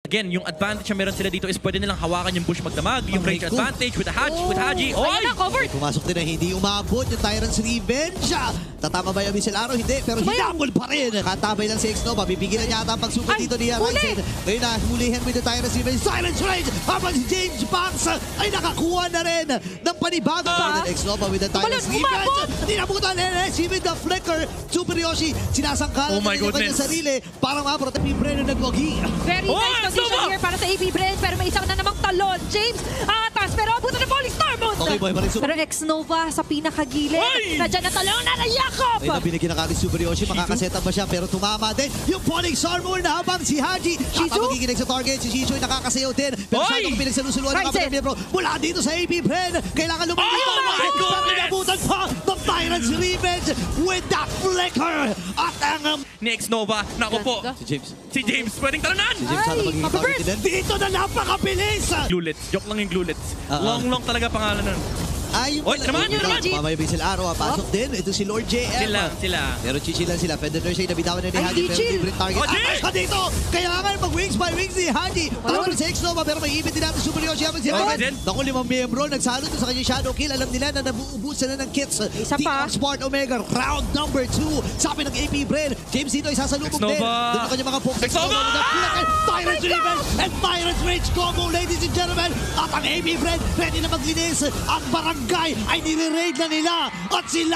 Again, yung advantage na meron sila dito is pwede nilang hawakan yung bush magdamag, yung range advantage with Haji. Ayan na, covered. Pumasok din na hindi umabot yung Tyrant's Revenge. Tatama ba yung Missile Arrow? Hindi, pero hinabol pa rin. Katabay lang si X-Nova. Bibigilan niya ata ang pagsukat dito ni Horizon. Ngayon na, hulihin with the Tyrant's Revenge. Silence Rage! Habang si James Banks ay nakakuha na rin ng panibago pa. X-Nova with the Tyrant's Revenge. Tinabutan NSC with the Flicker. Super Yoshi, sinasangkalan na yung kanyang sarili para ma-protect yung Brennan nagwagi. Very nice position here para sa AB Brand, pero may isang na namang talon. James, atas, pero abutan ng Falling Starmount. Okay, boy, pero X-Nova sa pinakagilid. Nadyan na talon na Jacob. Ay, binigyan na kagad Super Yoshi, makakaset up ba siya, pero tumama din yung Falling Starmount na habang si Haji. Magiginig sa target, si Shizu ay nakakasayaw din. Pero siya itong pinagsalusuluan ng kapatid miyembro mula dito sa AB Brand. Kailangan lumabas. Oh my God! Pinabutan pa ng Tyrant's Revenge with that Flicker. At ang Ni X-Nova, naku po. Si James, pwedeng taranan! Si James sana magiging target din. Dito na napakabilis! Glulets, joke lang yung Glulets. Long talaga pangalan nun. Ay, Oy, naman, yun naman. Mamaya Missile Arrow, pasok din. Ito si Lord JM. Sila. Pero chichilan sila. Fender Nurse ay nabitawan na ni Haji, pero libre target. At dito, kailangan mag-wings by wings ni Haji. Tawag si X-Nova, pero may ibit din natin Super Yoshi habang si Haji. Naku, 5 miyembro, nagsalo sa kanyang Shadow Kill. Alam nila na nabuubusan na ng kits. Team of Smart Omega, round number 2. Sabi ng AP Brain, James dito ay sasalubog din. Doon ang kanyang mga folks. X-Nova! Tyrant's Revenge and Tyrant's Rage combo, ladies and gentlemen. At ang AP Brain, ready na maglinis. Ang barangay ay nire-raid na nila. At sila